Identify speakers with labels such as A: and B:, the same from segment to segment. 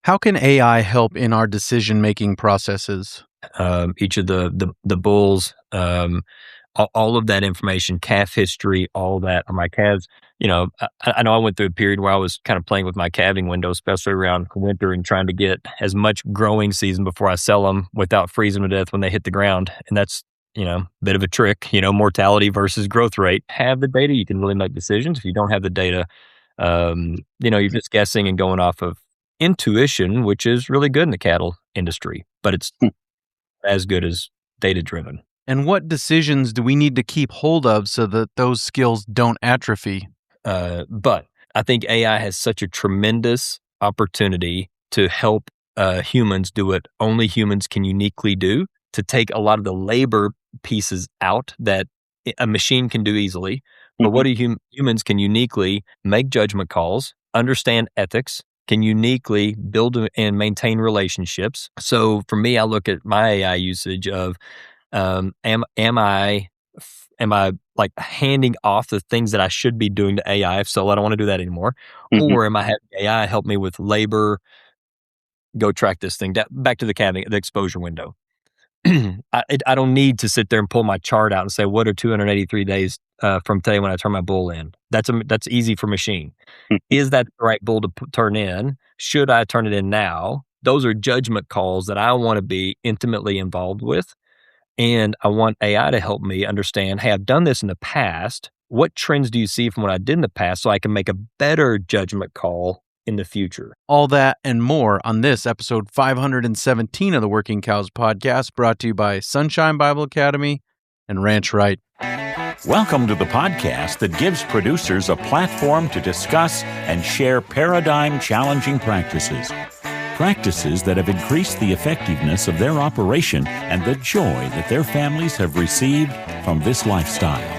A: How can AI help in our decision-making processes?
B: Each of the bulls, all of that information, calf history, all that on my calves. I know I went through a period where I was kind of playing with my calving window, especially around winter, and trying to get as much growing season before I sell them without freezing to death when they hit the ground. And that's, a bit of a trick, mortality versus growth rate. Have the data, you can really make decisions. If you don't have the data, you're just guessing and going off of intuition, which is really good in the cattle industry, but it's as good as data driven.
A: And what decisions do we need to keep hold of so that those skills don't atrophy?
B: But I think AI has such a tremendous opportunity to help humans do what only humans can uniquely do, to take a lot of the labor pieces out that a machine can do easily. But what do humans can uniquely make judgment calls, understand ethics, can uniquely build and maintain relationships. So for me, I look at my AI usage of am I like handing off the things that I should be doing to AI? If so, I don't want to do that anymore. Or am I having AI help me with labor? Go track this thing back to the exposure window. I don't need to sit there and pull my chart out and say, what are 283 days from today when I turn my bull in? That's easy for machine. Is that the right bull to turn in? Should I turn it in now? Those are judgment calls that I want to be intimately involved with. And I want AI to help me understand, hey, I've done this in the past. What trends do you see from what I did in the past so I can make a better judgment call in the future?
A: All that and more on this episode 517 of the Working Cows podcast, brought to you by Sunshine Bible Academy and Ranch Right.
C: Welcome to the podcast that gives producers a platform to discuss and share paradigm-challenging practices. Practices that have increased the effectiveness of their operation and the joy that their families have received from this lifestyle.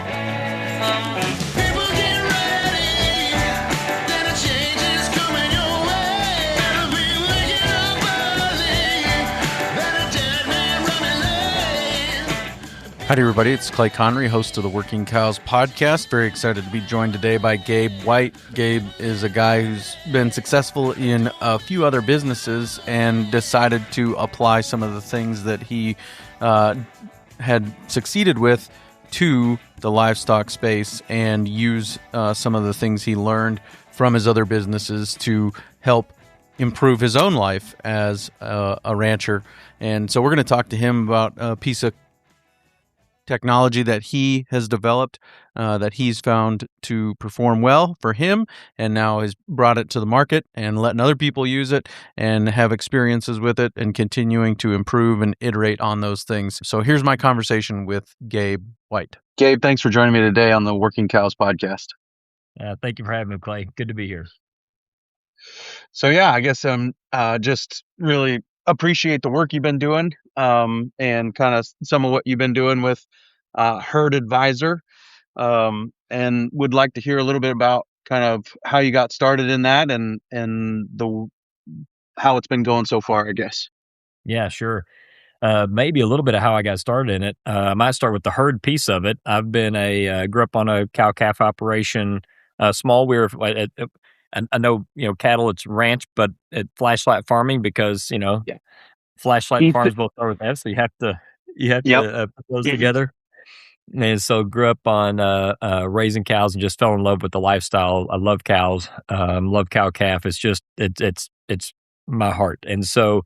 A: Howdy, everybody. It's Clay Connery, host of the Working Cows podcast. Very excited to be joined today by Gabe Wight. Gabe is a guy who's been successful in a few other businesses and decided to apply some of the things that he had succeeded with to the livestock space and use some of the things he learned from his other businesses to help improve his own life as a rancher. And so we're going to talk to him about a piece of technology that he has developed, that he's found to perform well for him, and now has brought it to the market and letting other people use it and have experiences with it and continuing to improve and iterate on those things. So here's my conversation with Gabe Wight. Gabe, thanks for joining me today on the Working Cows podcast.
B: Thank you for having me, Clay. Good to be here.
A: So yeah, I guess just really appreciate the work you've been doing, and kind of some of what you've been doing with Herd Advisor, and would like to hear a little bit about kind of how you got started in that and how it's been going so far, I guess.
B: Yeah, sure. Maybe a little bit of how I got started in it. I might start with the herd piece of it. I've been grew up on a cow-calf operation, small. I know, cattle, it's ranch, but at flashlight farming because, flashlight farms both start with F, so you have to put those together. And so grew up on raising cows and just fell in love with the lifestyle. I love cows, love cow-calf. It's just, it's my heart. And so,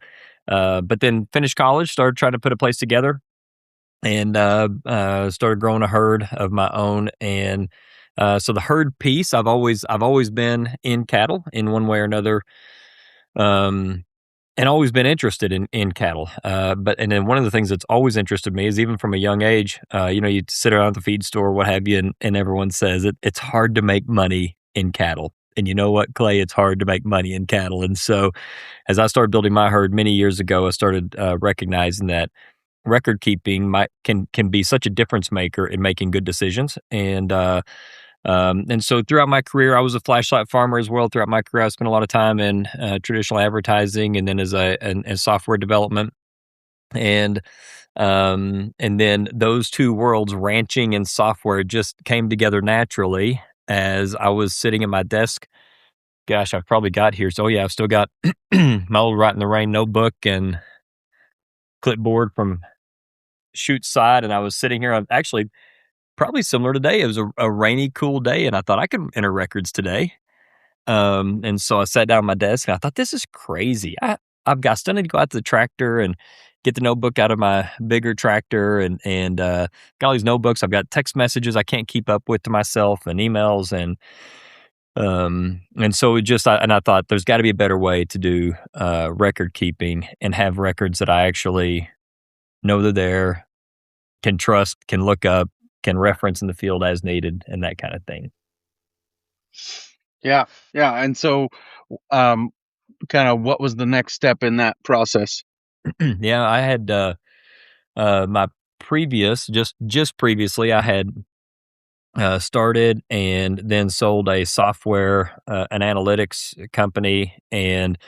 B: but then finished college, started trying to put a place together and started growing a herd of my own. And so the herd piece, I've always been in cattle in one way or another, and always been interested in cattle. And then one of the things that's always interested me is even from a young age, you sit around at the feed store, what have you, and everyone says it's hard to make money in cattle. And you know what, Clay? It's hard to make money in cattle. And so as I started building my herd many years ago, I started recognizing that record keeping can be such a difference maker in making good decisions. And so throughout my career, I was a flashlight farmer as well. Throughout my career, I spent a lot of time in traditional advertising and then as software development. And then those two worlds, ranching and software, just came together naturally as I was sitting at my desk gosh, I've probably got here. So yeah, I've still got my old Write in the Rain notebook and clipboard from shoot side. And I was sitting here, I'm actually probably similar today. It was a rainy, cool day, and I thought I could enter records today. And so I sat down at my desk and I thought, this is crazy. I still need to go out to the tractor and get the notebook out of my bigger tractor and got all these notebooks. I've got text messages I can't keep up with to myself and emails and so I thought there's got to be a better way to do record keeping and have records that I actually know they're there, can trust, can look up, can reference in the field as needed, and that kind of thing.
A: Yeah. And so, kind of what was the next step in that process?
B: Yeah, I had my just previously, I had started and then sold a software, an analytics company, and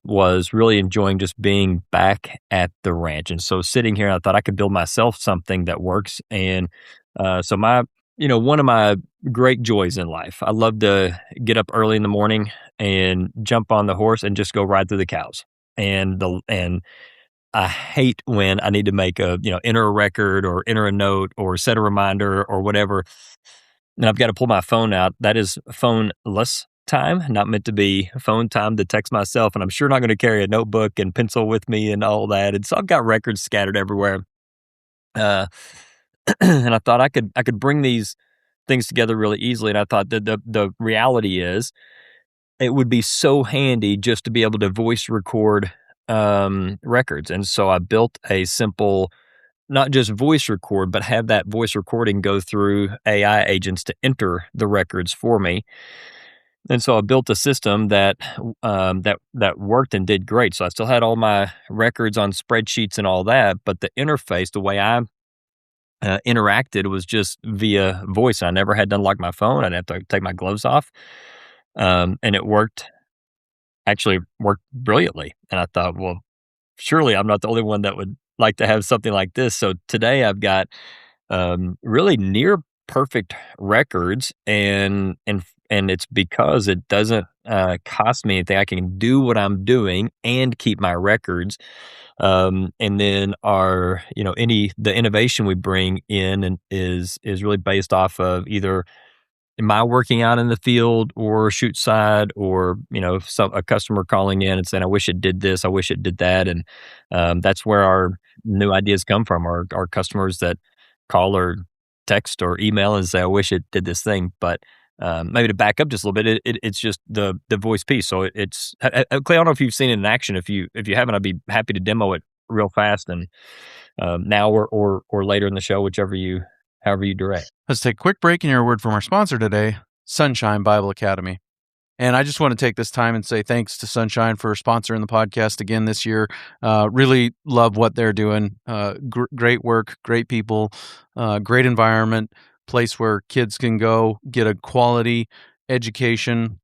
B: was really enjoying just being back at the ranch. And so sitting here, I thought I could build myself something that works. And so one of my great joys in life, I love to get up early in the morning and jump on the horse and just go ride through the cows. And I hate when I need to enter a record or enter a note or set a reminder or whatever. And I've got to pull my phone out. That is phone-less time, not meant to be phone time to text myself. And I'm sure not going to carry a notebook and pencil with me and all that. And so I've got records scattered everywhere. And I thought I could bring these things together really easily. And I thought that the reality is it would be so handy just to be able to voice record records. And so I built a simple, not just voice record, but have that voice recording go through AI agents to enter the records for me. And so I built a system that worked and did great. So I still had all my records on spreadsheets and all that, but the interface, the way I interacted was just via voice. I never had to unlock my phone. I'd have to take my gloves off, and it actually worked brilliantly. And I thought, well, surely I'm not the only one that would like to have something like this. So today I've got really near perfect records, and it's because it doesn't cost me anything. I can do what I'm doing and keep my records. And then the innovation we bring in is really based off of either am I working out in the field or shoot side, or a customer calling in and saying, I wish it did this, I wish it did that. And that's where our new ideas come from. Our customers that call or text or email and say, I wish it did this thing. But maybe to back up just a little bit, it's just the voice piece. So it's Clay, I don't know if you've seen it in action. If you haven't, I'd be happy to demo it real fast, and now or later in the show, however you direct.
A: Let's take a quick break and hear a word from our sponsor today, Sunshine Bible Academy. And I just want to take this time and say thanks to Sunshine for sponsoring the podcast again this year. Really love what they're doing. Great work, great people, great environment, place where kids can go get a quality education,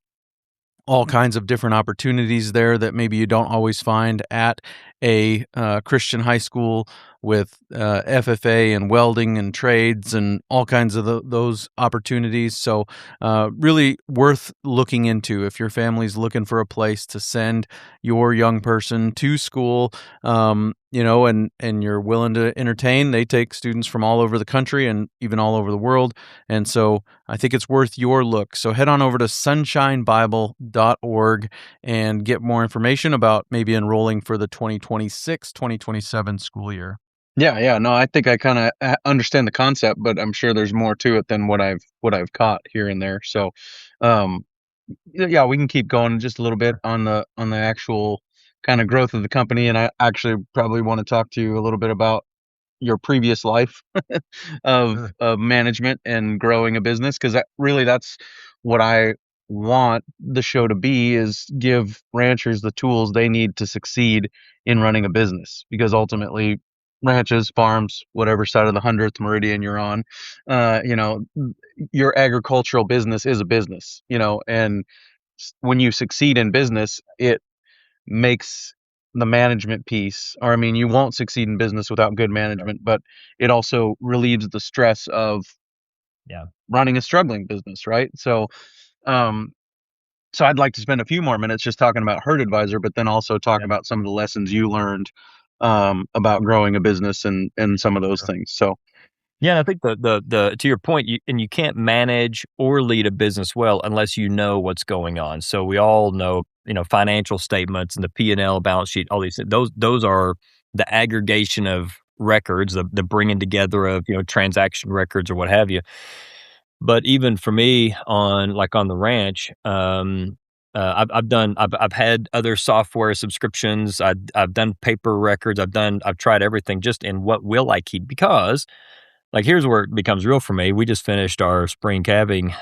A: all kinds of different opportunities there that maybe you don't always find at a Christian high school with FFA and welding and trades and all kinds of those opportunities. So really worth looking into if your family's looking for a place to send your young person to school, and you're willing to entertain. They take students from all over the country and even all over the world. And so I think it's worth your look. So head on over to sunshinebible.org and get more information about maybe enrolling for the 2026-2027 school year. Yeah. No, I think I kind of understand the concept, but I'm sure there's more to it than what I've caught here and there. So, yeah, we can keep going just a little bit on the actual kind of growth of the company. And I actually probably want to talk to you a little bit about your previous life of management and growing a business, because that's what I want the show to be, is give ranchers the tools they need to succeed in running a business, because ultimately ranches, farms, whatever side of the 100th meridian you're on, your agricultural business is a business, and when you succeed in business, it makes the management piece, or you won't succeed in business without good management, but it also relieves the stress of running a struggling business, right? So So I'd like to spend a few more minutes just talking about Herd Advisor, but then also talk
B: Yeah.
A: about some of the lessons you learned about growing a business and some of those things. So
B: Yeah, and I think the to your point, you can't manage or lead a business well unless you know what's going on. So we all know, financial statements and the P&L balance sheet, all these those are the aggregation of records, the bringing together of, transaction records or what have you. But even for me on the ranch, I've had other software subscriptions. I've done paper records. I've tried everything just in what will I keep, because here's where it becomes real for me. We just finished our spring calving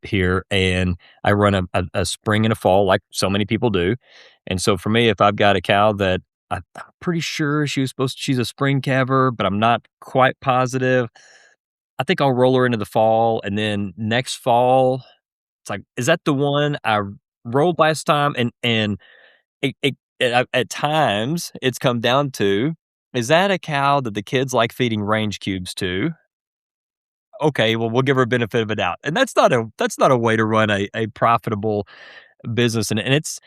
B: here, and I run a spring and a fall like so many people do. And so for me, if I've got a cow that I'm pretty sure she's a spring calver, but I'm not quite positive, I think I'll roll her into the fall, and then next fall, it's like, is that the one I rolled last time? And at times, it's come down to, is that a cow that the kids like feeding range cubes to? Okay, well, we'll give her a benefit of a doubt, and that's not a way to run a profitable business, and it's,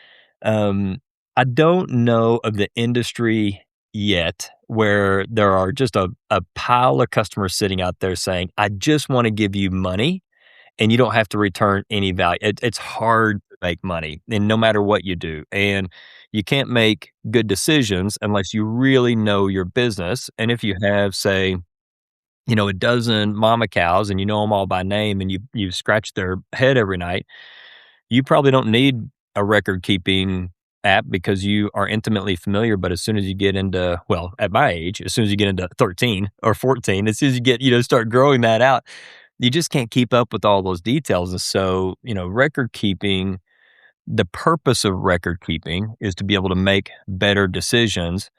B: I don't know of the industry yet where there are just a pile of customers sitting out there saying, "I just wanna give you money, and you don't have to return any value." It's hard to make money, and no matter what you do, and you can't make good decisions unless you really know your business, and if you have, say, a dozen mama cows and you know them all by name and you scratch their head every night, you probably don't need a record keeping app because you are intimately familiar. But as soon as you get into, well, at my age, as soon as you get into 13 or 14, as soon as you get, start growing that out, you just can't keep up with all those details. And so, record keeping, the purpose of record keeping is to be able to make better decisions.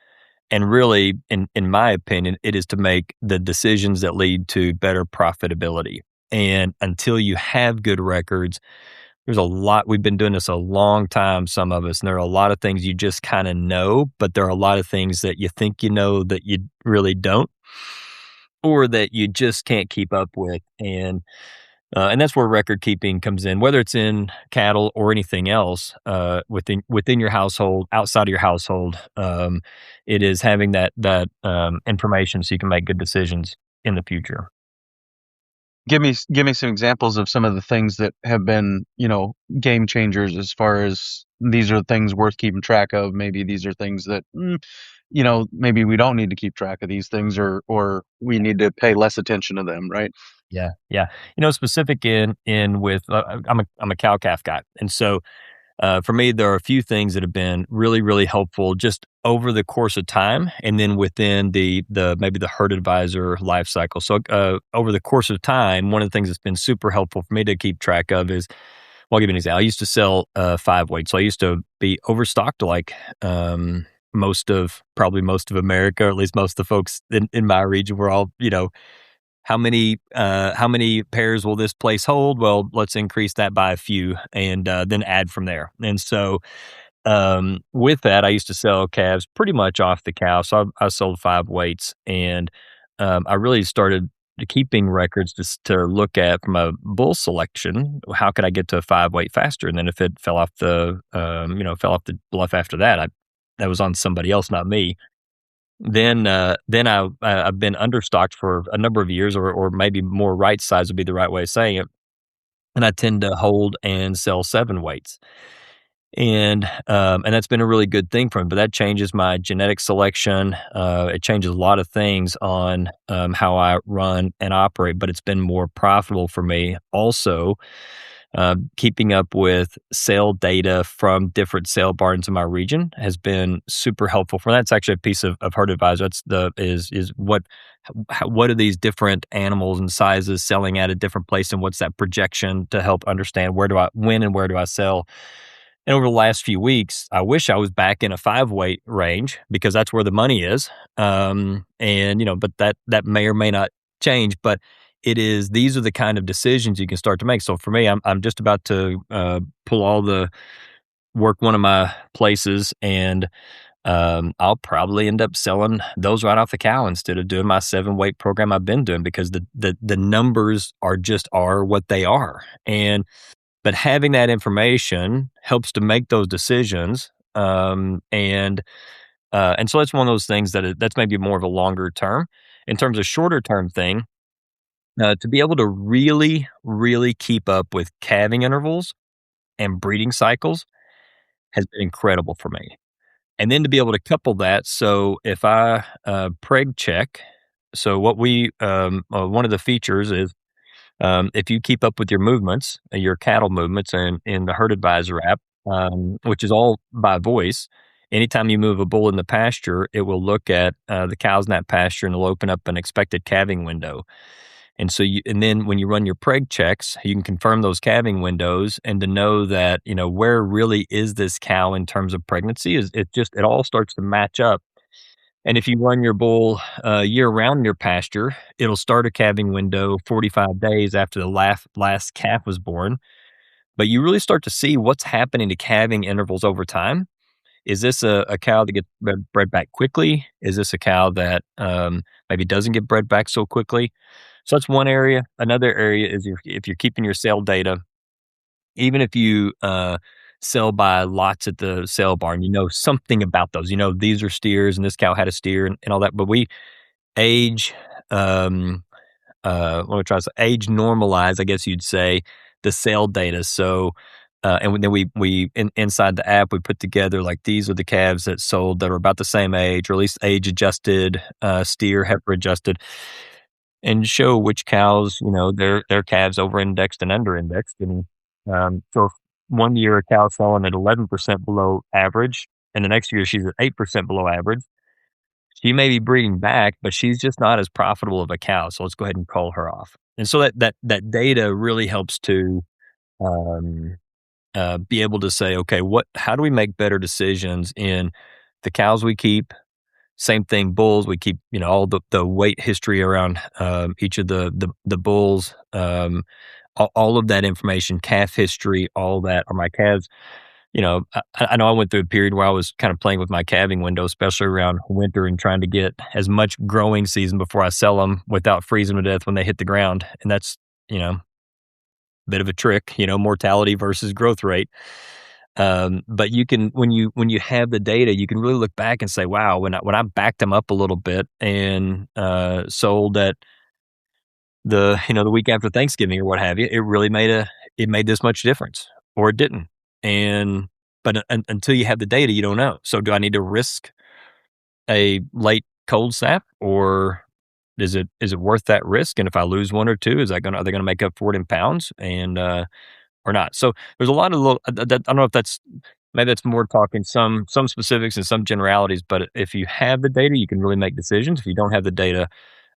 B: And really, in my opinion, it is to make the decisions that lead to better profitability. And until you have good records, there's a lot. We've been doing this a long time, some of us, and there are a lot of things you just kind of know, but there are a lot of things that you think you know that you really don't, or that you just can't keep up with. And that's where record keeping comes in, whether it's in cattle or anything else, within your household, outside of your household. It is having that information so you can make good decisions in the future.
A: give me some examples of some of the things that have been, game changers as far as these are things worth keeping track of. Maybe these are things that, maybe we don't need to keep track of these things, or we need to pay less attention to them, right?
B: Yeah, yeah. Specific in with I'm a cow calf guy, and so for me, there are a few things that have been really, really helpful just over the course of time, and then within the maybe the herd advisor life cycle. So over the course of time, one of the things that's been super helpful for me to keep track of is, well, I'll give you an example. I used to sell 5 weight, so I used to be overstocked like probably most of America, or at least most of the folks in my region were all, how many pairs will this place hold? Well, let's increase that by a few, and then add from there. And so, with that, I used to sell calves pretty much off the cow. So I sold 5 weights, and I really started keeping records just to look at from a bull selection. How could I get to a 5 weight faster? And then if it fell off the bluff after that, that was on somebody else, not me. I've been understocked for a number of years, or maybe more right size would be the right way of saying it. And I tend to hold and sell 7 weights. And that's been a really good thing for me, but that changes my genetic selection. It changes a lot of things on how I run and operate, but it's been more profitable for me. Also, keeping up with sale data from different sale barns in my region has been super helpful. For that's actually a piece of herd advisor. Is what are these different animals and sizes selling at a different place, and what's that projection to help understand when and where do I sell. And over the last few weeks, I wish I was back in a 5 weight range because that's where the money is. But that may or may not change. But these are the kind of decisions you can start to make. So for me, I'm just about to work one of my places, and I'll probably end up selling those right off the cow instead of doing my 7 weight program I've been doing, because the numbers are what they are. And But having that information helps to make those decisions. And so that's one of those things that's maybe more of a longer term. In terms of shorter term thing, to be able to really, really keep up with calving intervals and breeding cycles has been incredible for me. And then to be able to couple that, so if I preg check, so what one of the features is if you keep up with your movements, your cattle movements, and in the Herd Advisor app, which is all by voice, anytime you move a bull in the pasture, it will look at the cows in that pasture and it'll open up an expected calving window. And and then when you run your preg checks, you can confirm those calving windows, and to know that, where really is this cow in terms of pregnancy it all starts to match up. And if you run your bull year round in your pasture, it'll start a calving window 45 days after the last calf was born. But you really start to see what's happening to calving intervals over time. Is this a cow that gets bred back quickly? Is this a cow that maybe doesn't get bred back so quickly? So that's one area. Another area is if you're keeping your sale data, even if you sell by lots at the sale barn, something about those. These are steers and this cow had a steer and all that. But we age, what am I trying to say? Age normalize, I guess you'd say, the sale data. So, and then inside the app, we put together like these are the calves that sold that are about the same age, or at least age adjusted, steer, heifer adjusted, and show which cows, their calves over indexed and under indexed. And so if one year a cow's selling at 11% below average, and the next year she's at 8% below average, she may be breeding back, but she's just not as profitable of a cow. So let's go ahead and call her off. And so that data really helps to be able to say, okay, how do we make better decisions in the cows we keep? Same thing, bulls. We keep, all the weight history around each of the bulls, all of that information, calf history, all that. Are my calves? I know I went through a period where I was kind of playing with my calving window, especially around winter, and trying to get as much growing season before I sell them without freezing to death when they hit the ground. And that's, a bit of a trick, mortality versus growth rate. But you can, when you have the data, you can really look back and say, wow, when I backed them up a little bit and sold at the week after Thanksgiving or what have you, it really made this much difference, or it didn't. But until you have the data, you don't know. So do I need to risk a late cold snap, or is it worth that risk? And if I lose one or two, are they going to make up for it in pounds or not? So there's a lot of little, I don't know if maybe that's more talking some specifics and some generalities, but if you have the data, you can really make decisions. If you don't have the data,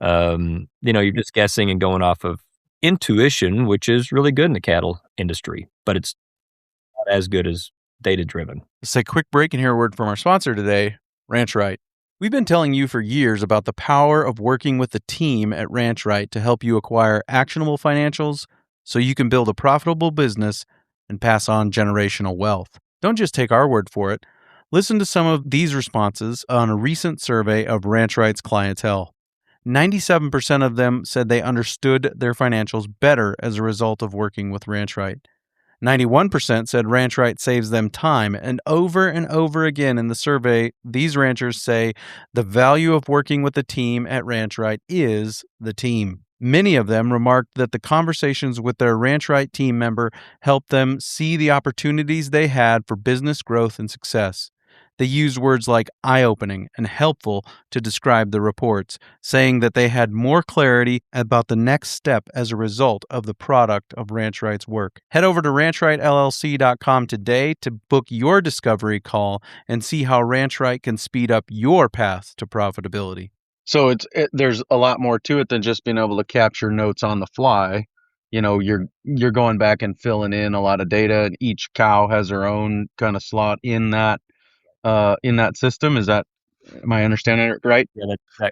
B: you're just guessing and going off of intuition, which is really good in the cattle industry, but it's not as good as data driven.
A: Let's take a quick break and hear a word from our sponsor today, Ranch Right. We've been telling you for years about the power of working with the team at Ranch Right to help you acquire actionable financials so you can build a profitable business and pass on generational wealth. Don't just take our word for it. Listen to some of these responses on a recent survey of Ranch Right's clientele. 97% of them said they understood their financials better as a result of working with Ranch Right. 91% said Ranch Right saves them time, and over again in the survey, these ranchers say the value of working with the team at Ranch Right is the team. Many of them remarked that the conversations with their Ranch Right team member helped them see the opportunities they had for business growth and success. They used words like eye-opening and helpful to describe the reports, saying that they had more clarity about the next step as a result of the product of Ranch Right's work. Head over to ranchrightllc.com today to book your discovery call and see how Ranch Right can speed up your path to profitability. So there's a lot more to it than just being able to capture notes on the fly. You're going back and filling in a lot of data, and each cow has her own kind of slot in that system. Am I understanding it right?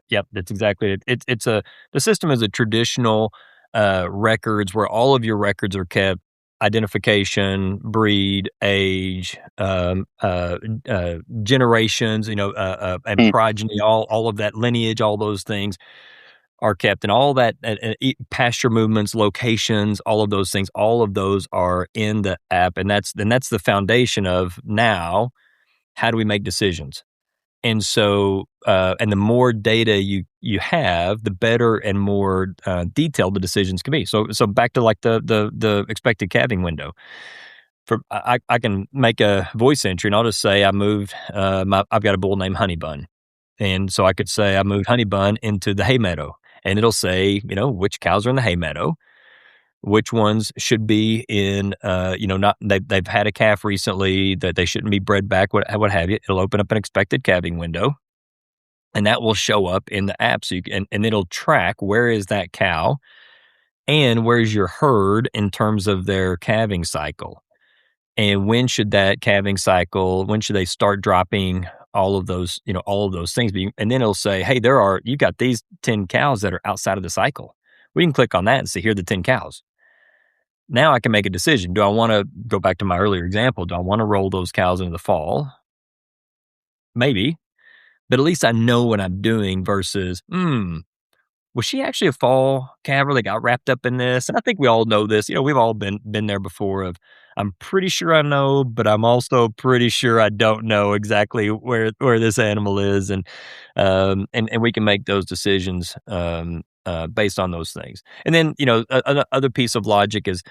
B: Yeah, that's exactly it. The system is a traditional records where all of your records are kept: identification, breed, age, generations, and progeny, all of that lineage, all those things. are kept, and all that pasture movements, locations, all of those things, all of those are in the app, and that's the foundation of now. How do we make decisions? And so, and the more data you have, the better and more detailed the decisions can be. So back to like the expected calving window. I can make a voice entry, and I'll just say I moved. I've got a bull named Honey Bun, and so I could say I moved Honey Bun into the hay meadow, and it'll say which cows are in the hay meadow, which ones should be in, not they've had a calf recently, that they shouldn't be bred back, what have you. It'll open up an expected calving window, and that will show up in the app. So and it'll track where is that cow and where's your herd in terms of their calving cycle. And when should that calving cycle, when should they start dropping all of those things? And then it'll say, hey, you've got these 10 cows that are outside of the cycle. We can click on that and say, here are the 10 cows. Now I can make a decision. Do I want to go back to my earlier example? Do I want to roll those cows into the fall? Maybe, but at least I know what I'm doing versus, was she actually a fall calver that got wrapped up in this? And I think we all know this. We've all been there before. I'm pretty sure I know, but I'm also pretty sure I don't know exactly where this animal is, and we can make those decisions based on those things. And then another piece of logic is,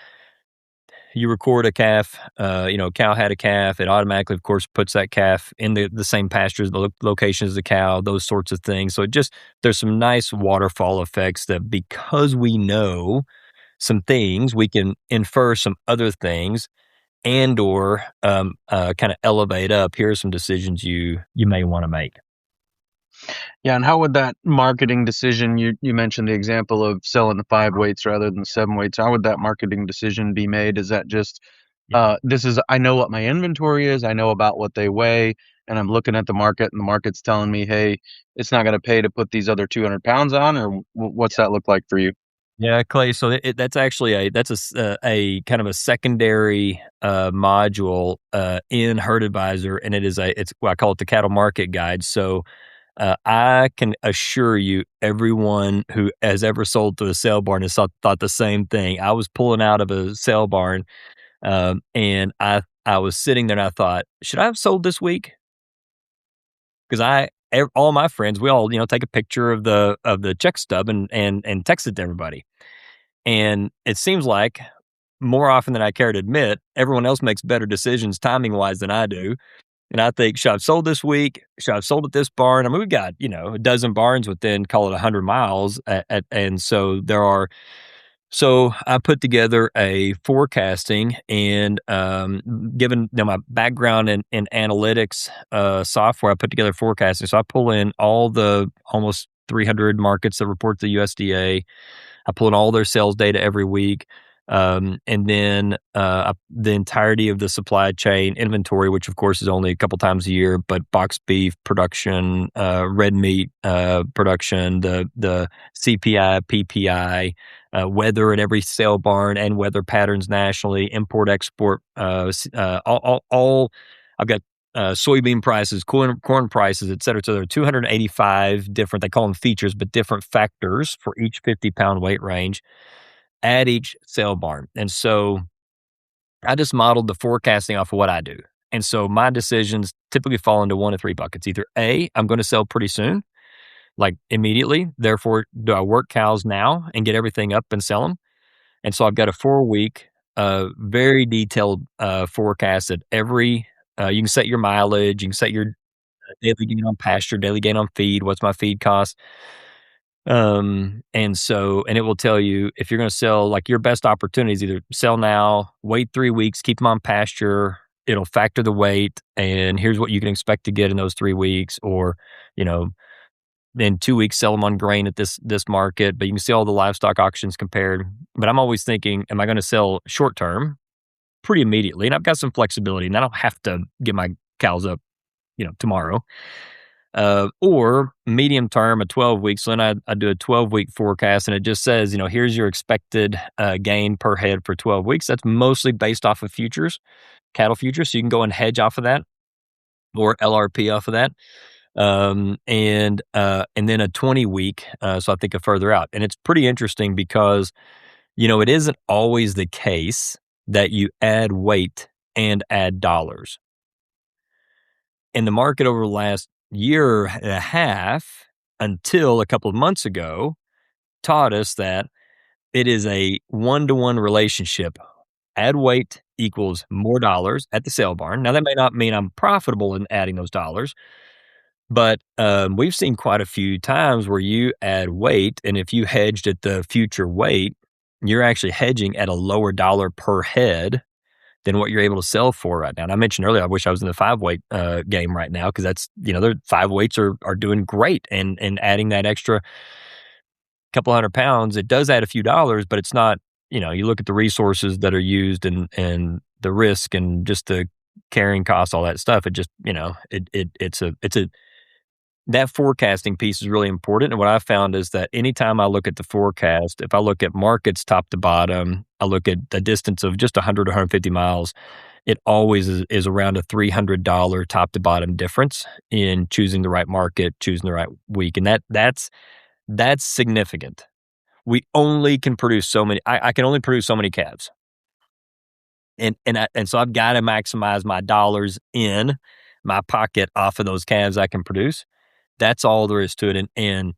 B: you record a calf, cow had a calf. It automatically, of course, puts that calf in the same pastures, the location as the cow, those sorts of things. So there's some nice waterfall effects that, because we know some things, we can infer some other things, and or kind of elevate up. Here are some decisions you may want to make.
A: Yeah, and how would that marketing decision, you mentioned the example of selling the 5 weights rather than the 7 weights, how would that marketing decision be made? Is that just, I know what my inventory is, I know about what they weigh, and I'm looking at the market, and the market's telling me, hey, it's not going to pay to put these other 200 pounds on, or what's that look like for you?
B: Yeah, Clay. So that's actually a kind of a secondary module in Herd Advisor, and it's I call it the cattle market guide. So I can assure you, everyone who has ever sold to a sale barn has thought the same thing. I was pulling out of a sale barn, and I was sitting there, and I thought, should I have sold this week? Because all my friends, we all take a picture of the check stub and text it to everybody. And it seems like, more often than I care to admit, everyone else makes better decisions timing wise than I do. And I think, should I have sold this week? Should I have sold at this barn? I mean, we've got, a dozen barns within, call it 100 miles. And so so I put together a forecasting, and given my background in analytics software, I put together forecasting. So I pull in all the almost 300 markets that report to the USDA. I pull in all their sales data every week. And then the entirety of the supply chain inventory, which of course is only a couple times a year, but boxed beef production, red meat production, the CPI, PPI, weather at every sale barn, and weather patterns nationally, import, export, all. I've got soybean prices, corn prices, et cetera. So there are 285 different, they call them features, but different factors for each 50-pound weight range at each sale barn. And so I just modeled the forecasting off of what I do. And so my decisions typically fall into one of three buckets. Either A, I'm going to sell pretty soon, like immediately. Therefore, do I work cows now and get everything up and sell them? And so I've got a 4-week, very detailed forecast at every, you can set your mileage, you can set your daily gain on pasture, daily gain on feed, what's my feed cost. And it will tell you if you're going to sell, like your best opportunities, either sell now, wait 3 weeks, keep them on pasture. It'll factor the weight, and here's what you can expect to get in those 3 weeks, or, in 2 weeks, sell them on grain at this market, but you can see all the livestock auctions compared. But I'm always thinking, am I going to sell short term pretty immediately? And I've got some flexibility, and I don't have to get my cows up, tomorrow. Or medium term, a 12 weeks. So then I do a 12-week forecast, and it just says, here's your expected gain per head for 12 weeks. That's mostly based off of futures, cattle futures. So you can go and hedge off of that, or LRP off of that. and then a 20-week. So I think a further out, and it's pretty interesting because it isn't always the case that you add weight and add dollars. In the market over the last year and a half, until a couple of months ago, taught us that it is a one-to-one relationship. Add weight equals more dollars at the sale barn. Now, that may not mean I'm profitable in adding those dollars, but we've seen quite a few times where you add weight, and if you hedged at the future weight, you're actually hedging at a lower dollar per head than what you're able to sell for right now. And I mentioned earlier, I wish I was in the 5-weight game right now, because that's, their 5 weights are doing great, and adding that extra couple $100, it does add a few dollars, but it's not, you look at the resources that are used and the risk and just the carrying costs, all that stuff. It just, it's a that forecasting piece is really important. And what I found is that anytime I look at the forecast, if I look at markets top to bottom, I look at the distance of just 100 or 150 miles, it always is around a $300 top to bottom difference in choosing the right market, choosing the right week. And that's significant. We only can produce so many. I can only produce so many calves, and so I've got to maximize my dollars in my pocket off of those calves I can produce. That's all there is to it, and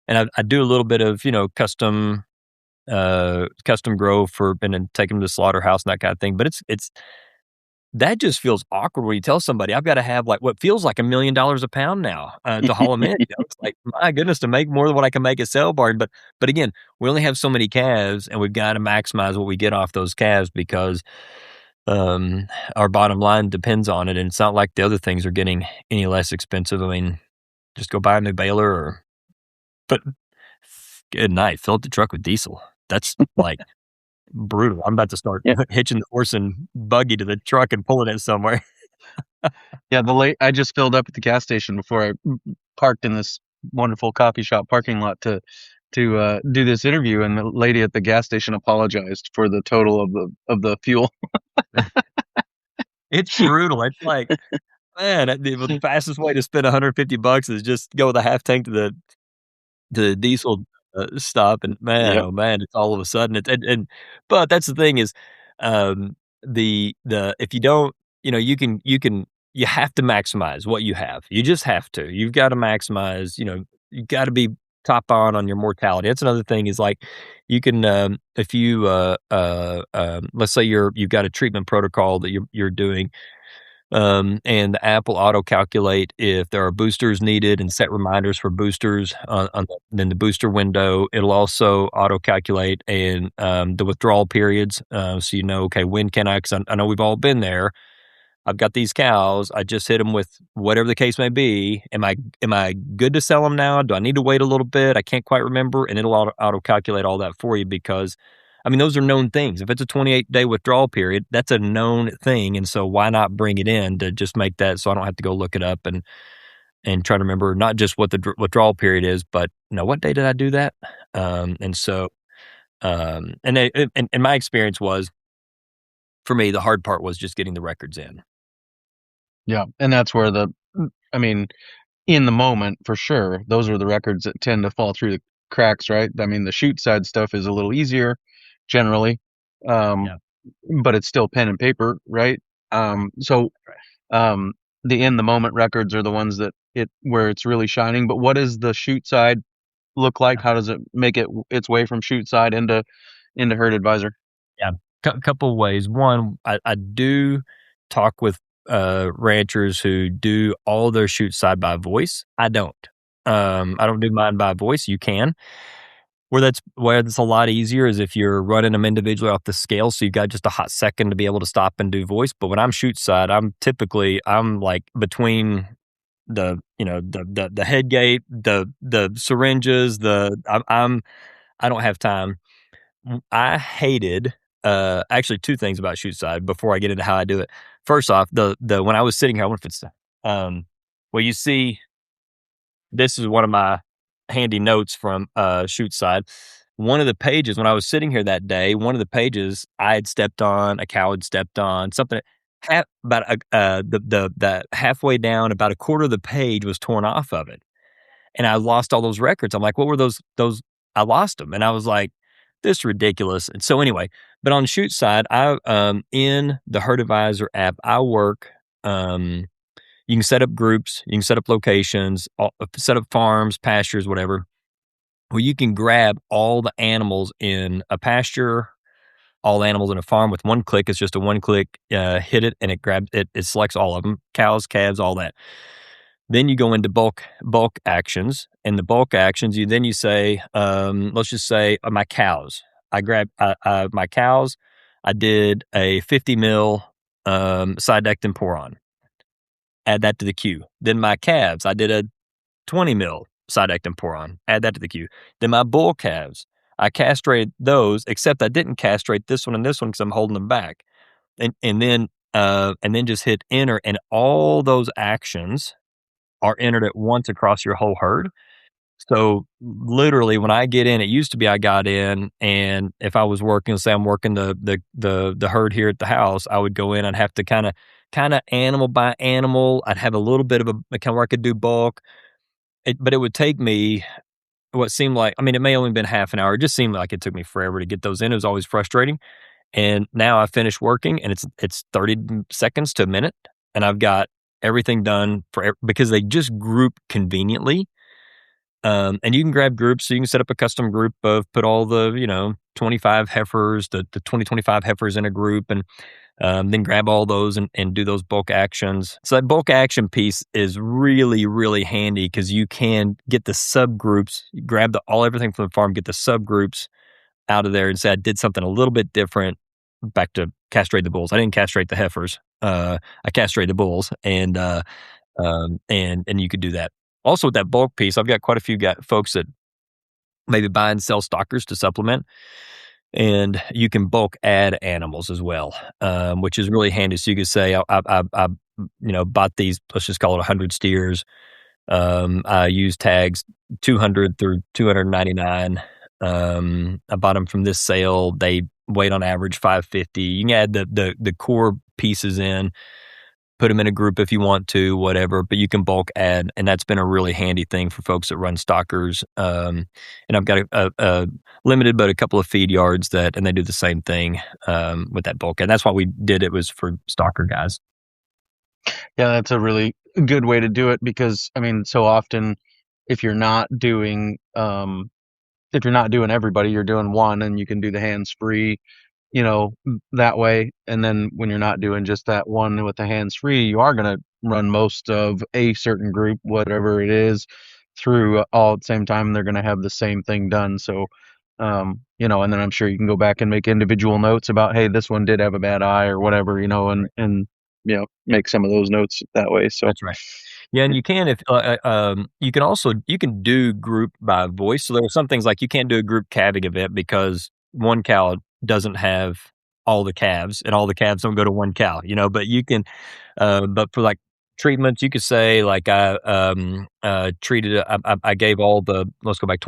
B: I do a little bit of custom grow and then take them to the slaughterhouse and that kind of thing. But it's that just feels awkward when you tell somebody I've got to have like what feels like $1 million a pound now to haul them in. It's like, my goodness, to make more than what I can make at sale barn. But again, we only have so many calves, and we've got to maximize what we get off those calves, because our bottom line depends on it. And it's not like the other things are getting any less expensive. I mean, just go buy a new baler, but good night, fill up the truck with diesel. That's like brutal. I'm about to start hitching the horse and buggy to the truck and pulling it somewhere.
A: Yeah, I just filled up at the gas station before I parked in this wonderful coffee shop parking lot to do this interview, and the lady at the gas station apologized for the total of the fuel.
B: It's brutal. It's like, man, the fastest way to spend $150 is just go with a half tank to the diesel stop, and man,
A: Yep.
B: oh man, it's all of a sudden but that's the thing is, the if you don't, you have to maximize what you have. You just have to. You've got to maximize. You got to be top on your mortality. That's another thing is like you can if you let's say you've got a treatment protocol that you're doing. And the app will auto calculate if there are boosters needed and set reminders for boosters then the booster window. It'll also auto calculate and the withdrawal periods. So okay, when can I? Because I know we've all been there. I've got these cows. I just hit them with whatever the case may be. Am I good to sell them now? Do I need to wait a little bit? I can't quite remember, and it'll auto calculate all that for you, because I mean, those are known things. If it's a 28-day withdrawal period, that's a known thing. And so why not bring it in to just make that so I don't have to go look it up and try to remember not just what the withdrawal period is, but what day did I do that? And so, and my experience was, for me, the hard part was just getting the records in.
A: Yeah, and that's where in the moment, for sure, those are the records that tend to fall through the cracks, right? I mean, the shoot side stuff is a little easier generally, but it's still pen and paper, right? So the in the moment records are the ones that where it's really shining. But what does the shoot side look like? How does it make its way from shoot side into Herd Advisor?
B: Yeah, couple ways. One, I do talk with ranchers who do all their shoot side by voice. I don't do mine by voice. You can. Where that's a lot easier is if you're running them individually off the scale, so you've got just a hot second to be able to stop and do voice. But when I'm shoot side, I'm like between the head gate, the syringes, I don't have time. I hated actually two things about shoot side before I get into how I do it. First off, the when I was sitting here, I wonder if it's well, you see, this is one of my handy notes from shoot side. One of the pages, when I was sitting here that day, one of the pages I had stepped on, a cow had stepped on, something. the halfway down, about a quarter of the page was torn off of it, and I lost all those records. I'm like, what were those? I lost them, and I was like, this is ridiculous. And so anyway, but on the shoot side, I in the Herd Advisor app, I work. You can set up groups, you can set up locations, set up farms, pastures, whatever. Where you can grab all the animals in a pasture, all animals in a farm with one click. It's just a one click, hit it, and it grabs it. It selects all of them: cows, calves, all that. Then you go into bulk actions, and the bulk actions. You say, let's just say my cows. I grab my cows. I did a 50 mil sidectin poron. Add that to the queue. Then my calves. I did a 20 mil sidectin poron. Add that to the queue. Then my bull calves. I castrated those, except I didn't castrate this one and this one because I'm holding them back. And then just hit enter, and all those actions are entered at once across your whole herd. So literally, when I get in, it used to be I got in, and if I was working, say I'm working the herd here at the house, I would go in. I'd have to kind of animal by animal. I'd have a little bit of a kind of where I could do bulk, but it would take me what seemed like, I mean, it may only been half an hour. It just seemed like it took me forever to get those in. It was always frustrating. And now I finished working, and it's 30 seconds to a minute, and I've got everything done because they just group conveniently. And you can grab groups, so you can set up a custom group put all the 25 heifers, the 25 heifers in a group, and then grab all those and do those bulk actions. So that bulk action piece is really, really handy because you can get the subgroups, grab everything from the farm, get the subgroups out of there, and say I did something a little bit different. Back to castrate the bulls. I didn't castrate the heifers. I castrated the bulls, and you could do that. Also with that bulk piece, I've got quite a few folks that maybe buy and sell stockers to supplement. And you can bulk add animals as well, which is really handy. So you could say, I bought these, let's just call it 100 steers. I use tags 200 through 299. I bought them from this sale. They weight on average 550. You can add the core pieces in, put them in a group if you want to, whatever, but you can bulk add, and that's been a really handy thing for folks that run stockers. And I've got a limited, but a couple of feed yards and they do the same thing with that bulk. And that's why we did it, was for stocker guys.
A: Yeah, that's a really good way to do it because, I mean, so often if you're not doing everybody, you're doing one, and you can do the hands-free, that way. And then when you're not doing just that one with the hands-free, you are going to run most of a certain group, whatever it is, through all at the same time. They're going to have the same thing done. So, and then I'm sure you can go back and make individual notes about, hey, this one did have a bad eye or whatever, and make some of those notes that way. So
B: that's right. Yeah, and you can you can do group by voice. So there are some things like you can't do a group calving event because one cow doesn't have all the calves, and all the calves don't go to one cow. But you can, but for like treatments, you could say like I treated. I gave all the, let's go back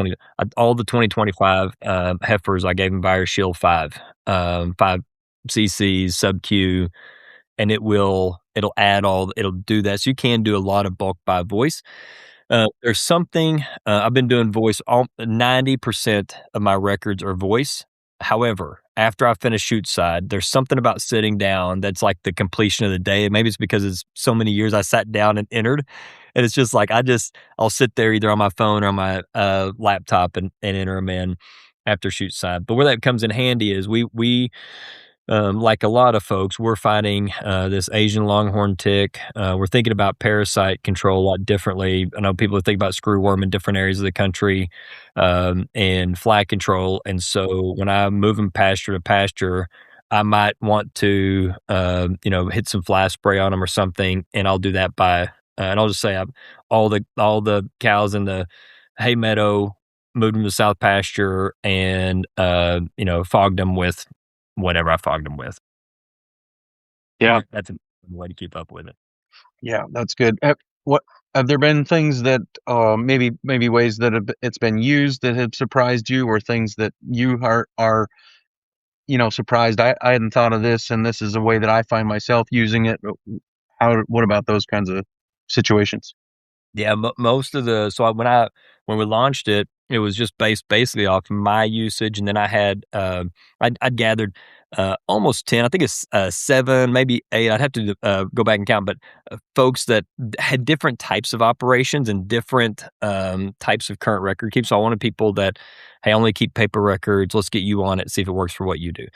B: all the 2025 heifers. I gave them BioShield 5 cc's sub Q. And it'll do that. So you can do a lot of bulk by voice. There's something, I've been doing voice, 90% of my records are voice. However, after I finish shoot side, there's something about sitting down that's like the completion of the day. Maybe it's because it's so many years I sat down and entered. And it's just like, I'll sit there either on my phone or on my laptop and enter them in after shoot side. But where that comes in handy is we like a lot of folks, we're fighting this Asian longhorn tick. We're thinking about parasite control a lot differently. I know people think about screwworm in different areas of the country, and fly control. And so when I move them pasture to pasture, I might want to, hit some fly spray on them or something, and I'll do that by, and I'll just say all the cows in the hay meadow, moved them to south pasture, and fogged them with whatever I fogged them with.
A: Yeah,
B: that's a way to keep up with it.
A: Yeah, that's good. Have there been things that maybe ways that it's been used that have surprised you, or things that you are surprised I hadn't thought of this, and this is a way that I find myself using it. What about those kinds of situations?
B: Yeah, most of when we launched it, it was just based basically off my usage, and then I had I'd gathered almost 10. I think it's 7, maybe 8. I'd have to go back and count, but folks that had different types of operations and different types of current record keep. So I wanted people that, hey, I only keep paper records. Let's get you on it, see if it works for what you do.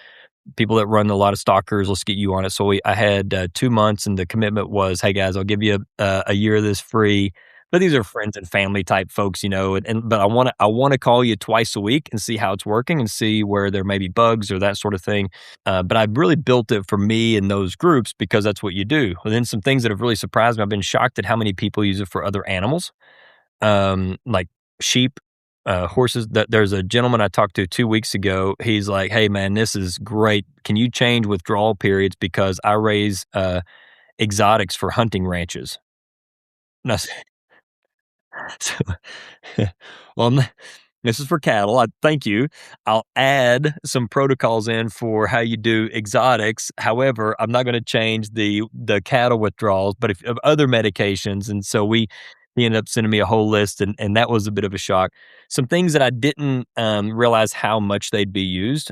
B: People that run a lot of stockers, let's get you on it. So I had 2 months, and the commitment was, hey guys, I'll give you a year of this free. But these are friends and family type folks, but I want to call you twice a week and see how it's working and see where there may be bugs or that sort of thing. But I really built it for me and those groups because that's what you do. And then some things that have really surprised me. I've been shocked at how many people use it for other animals, like sheep, horses. There's a gentleman I talked to 2 weeks ago. He's like, "Hey man, this is great. Can you change withdrawal periods because I raise exotics for hunting ranches?" And I said, so, well, this is for cattle. Thank you. I'll add some protocols in for how you do exotics. However, I'm not going to change the cattle withdrawals, but of other medications. And so he ended up sending me a whole list, and that was a bit of a shock. Some things that I didn't realize how much they'd be used.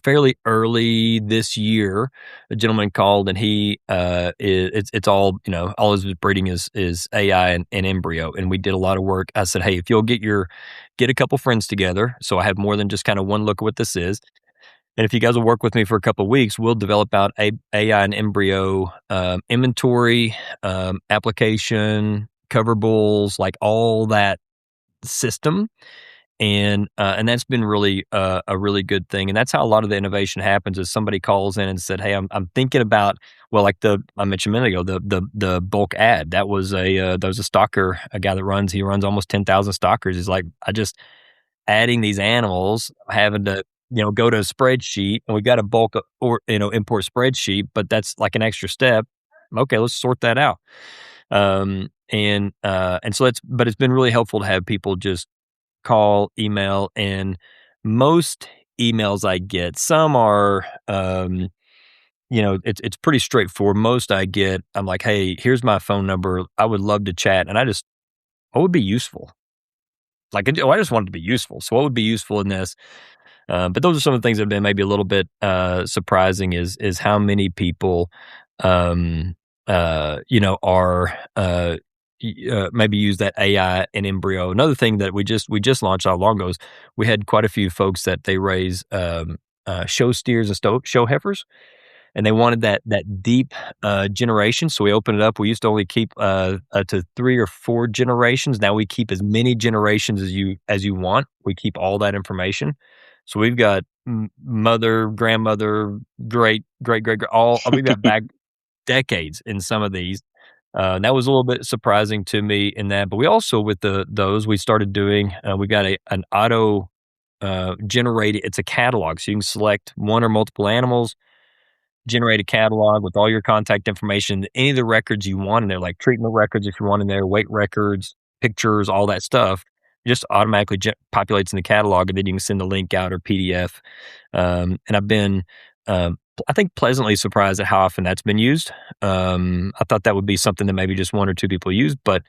B: Fairly early this year, a gentleman called, and it's all, all his breeding is AI and embryo, and we did a lot of work. I said, hey, if you'll get a couple friends together, so I have more than just kind of one look at what this is, and if you guys will work with me for a couple of weeks, we'll develop out AI and embryo inventory, application, cover bulls, like all that system. And that's been really a really good thing, and that's how a lot of the innovation happens. Is somebody calls in and said, "Hey, I'm thinking about like I mentioned a minute ago, the bulk ad. That was a stalker, a guy that he runs almost 10,000 stalkers. He's like, I just adding these animals, having to go to a spreadsheet, and we got a bulk or import spreadsheet, but that's like an extra step. Okay, let's sort that out. And so it's been really helpful to have people just call, email, and most emails I get, some are, it's pretty straightforward. Most I get, I'm like, hey, here's my phone number. I would love to chat. And what would be useful? Like, I just want it to be useful. So what would be useful in this? But those are some of the things that have been maybe a little bit surprising is how many people, are maybe use that AI and embryo. Another thing that we just launched not long ago is we had quite a few folks that they raise show steers and show heifers, and they wanted that deep generation. So we opened it up. We used to only keep to 3 or 4 generations. Now we keep as many generations as you want. We keep all that information. So we've got mother, grandmother, great, all. We've got back decades in some of these. That was a little bit surprising to me in that, but we also with those we started doing. We got an auto generated. It's a catalog, so you can select one or multiple animals, generate a catalog with all your contact information, any of the records you want in there, like treatment records if you want in there, weight records, pictures, all that stuff. Just automatically populates in the catalog, and then you can send the link out or PDF. And I've been I think pleasantly surprised at how often that's been used. I thought that would be something that maybe just 1 or 2 people use, but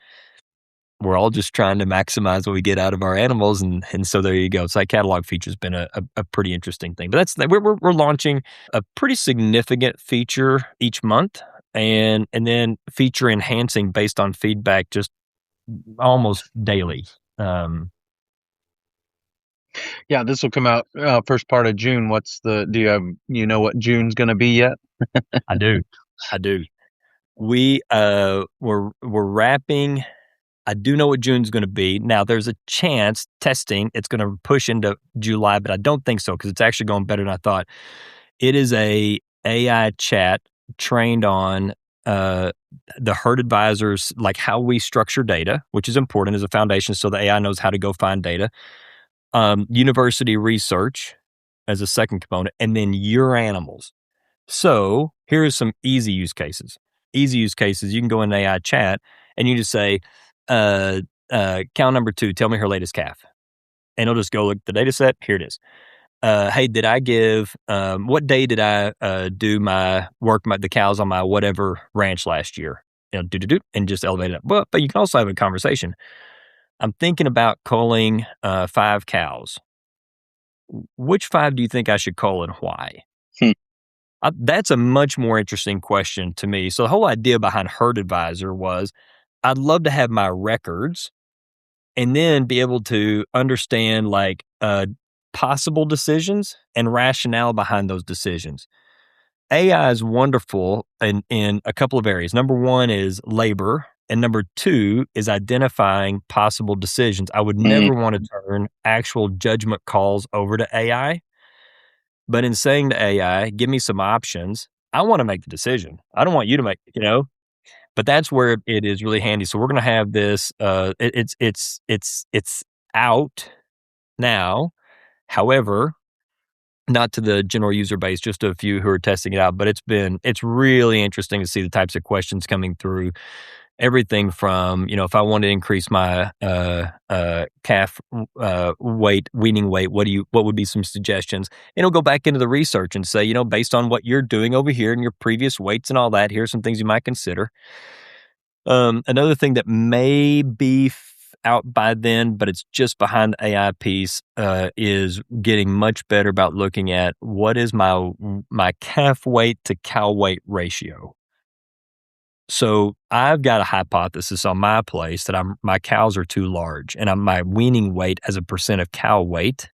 B: we're all just trying to maximize what we get out of our animals, and so there you go. So that catalog feature's been a pretty interesting thing. But we're launching a pretty significant feature each month, and then feature enhancing based on feedback just almost daily.
A: Yeah, this will come out first part of June. Do you have what June's going to be yet?
B: I do. We're wrapping. I do know what June's going to be. Now there's a chance testing it's going to push into July, but I don't think so because it's actually going better than I thought. It is a AI chat trained on the herd advisors, like how we structure data, which is important as a foundation, so the AI knows how to go find data. University research as a second component, and then your animals. So here's some easy use cases. You can go in AI chat and you just say, cow number 2, tell me her latest calf. And it'll just go look at the data set. Here it is. hey, did I give, what day did I do the cows on my whatever ranch last year? And just elevate it up. But you can also have a conversation. I'm thinking about culling 5 cows. Which 5 do you think I should cull and why? That's a much more interesting question to me. So the whole idea behind Herd Advisor was I'd love to have my records and then be able to understand like possible decisions and rationale behind those decisions. AI is wonderful in a couple of areas. Number one is labor, and number two is identifying possible decisions. I would never want to turn actual judgment calls over to AI. But in saying to AI, give me some options, I want to make the decision. I don't want you to make, but that's where it is really handy. So we're going to have this, it's out now. However, not to the general user base, just a few who are testing it out, but it's really interesting to see the types of questions coming through. Everything from, if I want to increase my calf weaning weight, what would be some suggestions? And it'll go back into the research and say, based on what you're doing over here and your previous weights and all that, here's some things you might consider. Another thing that may be out by then, but it's just behind the AI piece, is getting much better about looking at what is my calf weight to cow weight ratio. So I've got a hypothesis on my place that my cows are too large, and my weaning weight as a percent of cow weight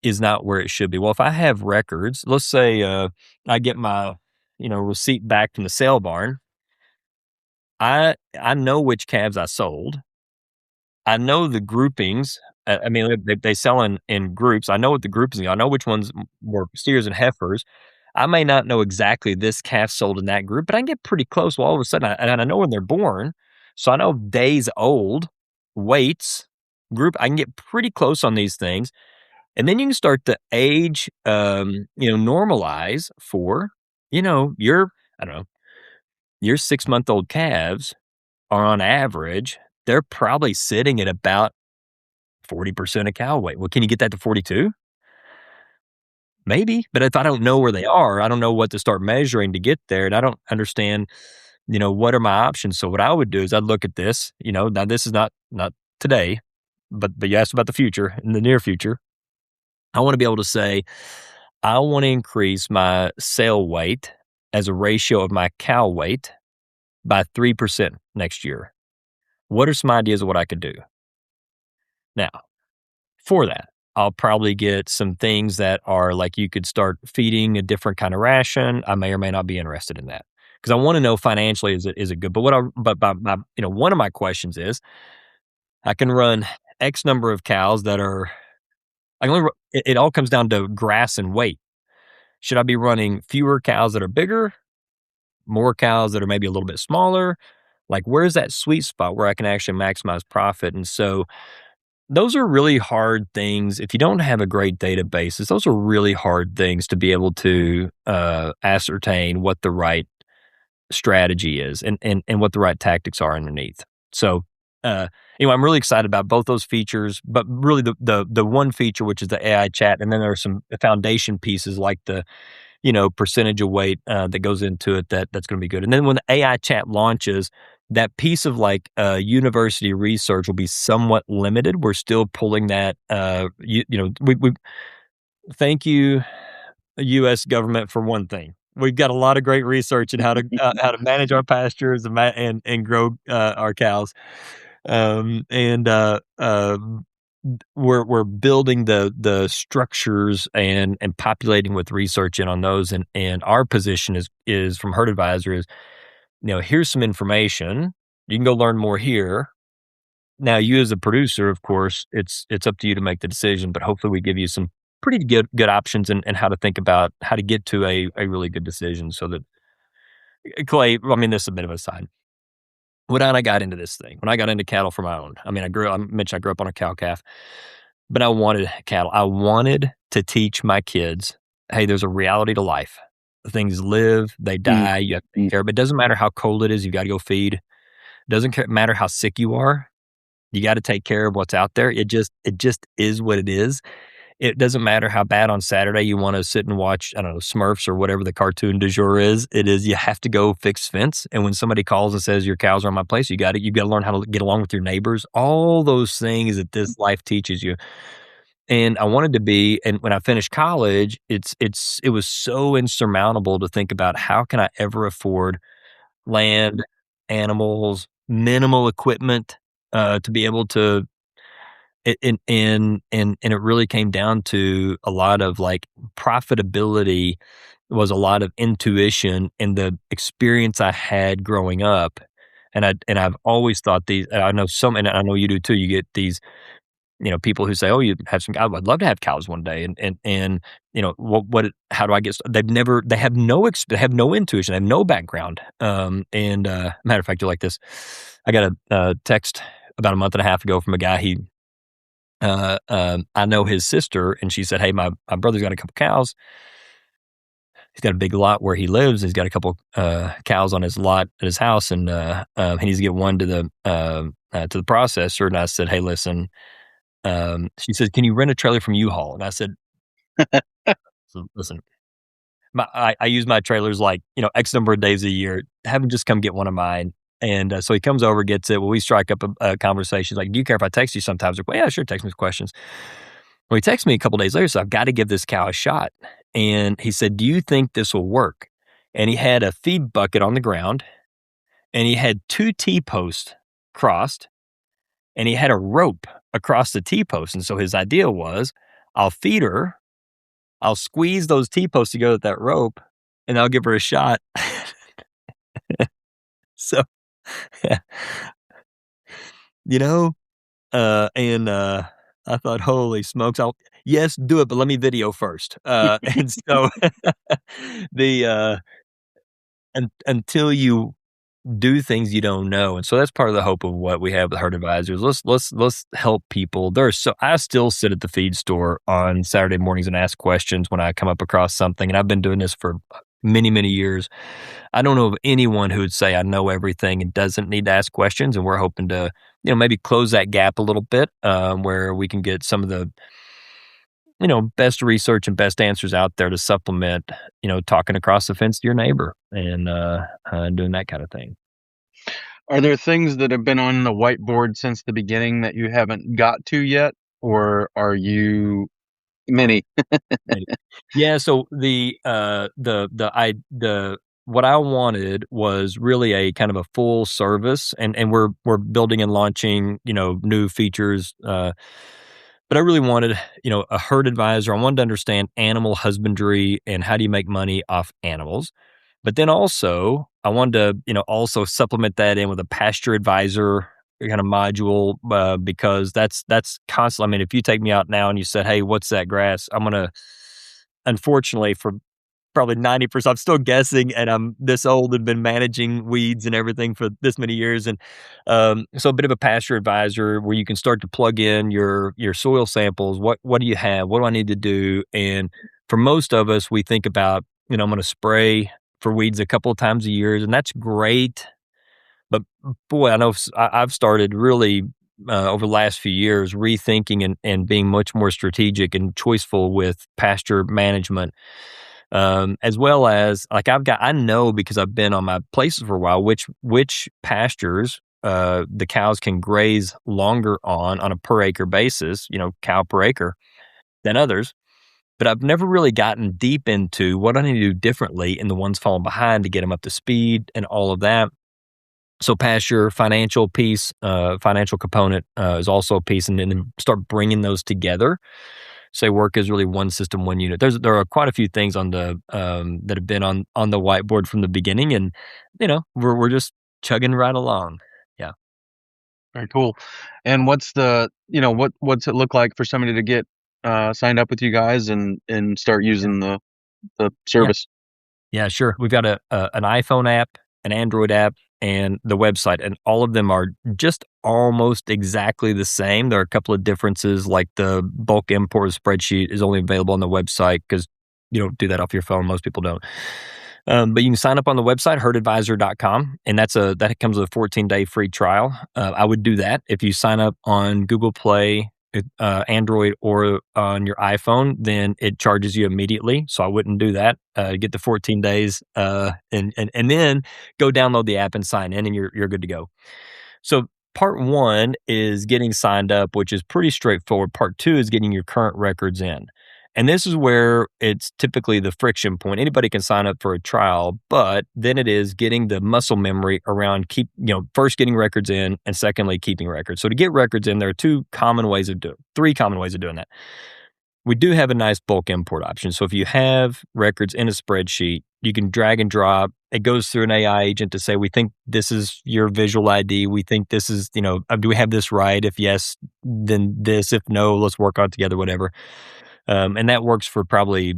B: is not where it should be. Well, if I have records, let's say I get my receipt back from the sale barn, I know which calves I sold. I know the groupings. I mean, they sell in groups. I know what the groupings are. I know which ones were steers and heifers. I may not know exactly this calf sold in that group, but I can get pretty close. Well, all of a sudden, I know when they're born, so I know days old, weights, group. I can get pretty close on these things, and then you can start to age, normalize for, your 6-month-old calves are on average, they're probably sitting at about 40% of cow weight. Well, can you get that to 42? Maybe, but if I don't know where they are, I don't know what to start measuring to get there, and I don't understand, what are my options. So what I would do is I'd look at this, now this is not today, but you asked about the future, in the near future. I want to be able to say, I want to increase my sale weight as a ratio of my cow weight by 3% next year. What are some ideas of what I could do? Now, for that, I'll probably get some things that are like you could start feeding a different kind of ration. I may or may not be interested in that because I want to know financially is it good. But one of my questions is I can run X number of cows that are. It all comes down to grass and weight. Should I be running fewer cows that are bigger, more cows that are maybe a little bit smaller? Like where's that sweet spot where I can actually maximize profit? And so those are really hard things. If you don't have a great database, those are really hard things to be able to ascertain what the right strategy is and what the right tactics are underneath. So anyway, I'm really excited about both those features, but really the one feature, which is the AI chat, and then there are some foundation pieces like the percentage of weight that goes into it that's going to be good. And then when the AI chat launches, that piece of like university research will be somewhat limited. We're still pulling that. We thank you, U.S. government, for one thing. We've got a lot of great research in how to manage our pastures and grow our cows, we're building the structures and populating with research in on those. And our position is from Herd Advisor is, here's some information. You can go learn more here. Now, you as a producer, of course, it's up to you to make the decision, but hopefully we give you some pretty good options and how to think about how to get to a really good decision so that, Clay, this is a bit of a side. When I got into this thing, when I got into cattle for my own, I grew up on a cow calf, but I wanted cattle. I wanted to teach my kids, hey, there's a reality to life. Things live, they die, you have to take care of it. It doesn't matter how cold it is, you got to go feed. It doesn't matter how sick you are, you got to take care of what's out there. It just is what it is. it doesn't matter how bad on Saturday you want to sit and watch, I don't know, Smurfs or whatever the cartoon du jour is. It is, you have to go fix fence. And when somebody calls and says your cows are on my place, you got to learn how to get along with your neighbors. All those things that this life teaches you. And I wanted to be, and when I finished college, it was so insurmountable to think about how can I ever afford land, animals, minimal equipment, to be able to, and it really came down to a lot of like profitability was a lot of intuition and the experience I had growing up. And I've always thought these, and I know some, and I know you do too, you get these, people who say, "Oh, you have some. I'd love to have cows one day." And how do I get? They have they have no intuition, they have no background. Matter of fact, you're like this. I got a text about a month and a half ago from a guy. I know his sister, and she said, "Hey, my brother's got a couple cows. He's got a big lot where he lives. He's got a couple cows on his lot at his house, and he needs to get one to the processor." And I said, "Hey, listen." She said, "Can you rent a trailer from U-Haul?" And I said, so, "Listen, I use my trailers like, X number of days a year. Have him just come get one of mine." And so he comes over, gets it. Well, we strike up a conversation. Like, "Do you care if I text you sometimes?" Like, "Well, yeah, sure. Text me questions." Well, he texts me a couple days later, so I've got to give this cow a shot. And he said, "Do you think this will work?" And he had a feed bucket on the ground, and he had 2 T-posts crossed, and he had a rope across the T-post. And so his idea was, I'll feed her, I'll squeeze those T-posts together with that rope, and I'll give her a shot. So, I thought, holy smokes, yes, do it, but let me video first. And so until you do things you don't know. And so that's part of the hope of what we have with Herd Advisors. Let's help people. I still sit at the feed store on Saturday mornings and ask questions when I come up across something. And I've been doing this for many, many years. I don't know of anyone who would say I know everything and doesn't need to ask questions. And we're hoping to, maybe close that gap a little bit, where we can get some of the, best research and best answers out there to supplement, talking across the fence to your neighbor and doing that kind of thing.
A: Are there things that have been on the whiteboard since the beginning that you haven't got to yet, or are you many?
B: Yeah. So what I wanted was really a kind of a full service, and we're building and launching, new features. But I really wanted, a herd advisor. I wanted to understand animal husbandry and how do you make money off animals. But then also, I wanted to, also supplement that in with a pasture advisor kind of module, because that's constant. I mean, if you take me out now and you said, "Hey, what's that grass?" I'm going to, unfortunately, for probably 90%, I'm still guessing, and I'm this old and been managing weeds and everything for this many years. And so a bit of a pasture advisor where you can start to plug in your soil samples. What do you have? What do I need to do? And for most of us, we think about, I'm going to spray for weeds a couple of times a year, and that's great. But boy, I know I've started really over the last few years rethinking and being much more strategic and choiceful with pasture management. As well as like I know because I've been on my places for a while, which pastures the cows can graze longer on a per acre basis, cow per acre, than others. But I've never really gotten deep into what I need to do differently in the ones falling behind to get them up to speed and all of that. So pasture, financial piece, financial component is also a piece, and then start bringing those together. Say work is really one system, one unit. There are quite a few things on the that have been on the whiteboard from the beginning, and we're just chugging right along. Yeah,
A: very cool. And what's the what's it look like for somebody to get signed up with you guys and start using the service?
B: Yeah, sure. We've got an iPhone app, an Android app, and the website, and all of them are just almost exactly the same. There are a couple of differences, like the bulk import spreadsheet is only available on the website because you don't do that off your phone. Most people don't. But you can sign up on the website, herdadvisor.com, and that comes with a 14-day free trial. I would do that if you sign up on Google Play Android or on your iPhone, then it charges you immediately. So I wouldn't do that. Get the 14 days and then go download the app and sign in, and you're good to go. So part one is getting signed up, which is pretty straightforward. Part two is getting your current records in. And this is where it's typically the friction point. Anybody can sign up for a trial, but then it is getting the muscle memory around first getting records in, and secondly, keeping records. So to get records in, there are three common ways of doing that. We do have a nice bulk import option. So if you have records in a spreadsheet, you can drag and drop. It goes through an AI agent to say, we think this is your visual ID. We think this is, do we have this right? If yes, then this. If no, let's work on it together, whatever. And that works for probably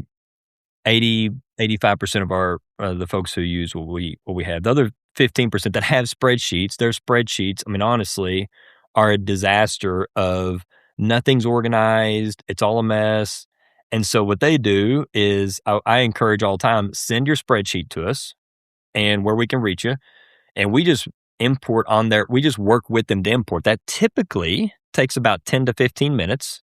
B: 85% of our the folks who use what we have. The other 15% that have spreadsheets, their spreadsheets, I mean, honestly, are a disaster of nothing's organized. It's all a mess. And so what they do is I encourage all the time, send your spreadsheet to us and where we can reach you. And we just import on there. We just work with them to import. That typically takes about 10 to 15 minutes.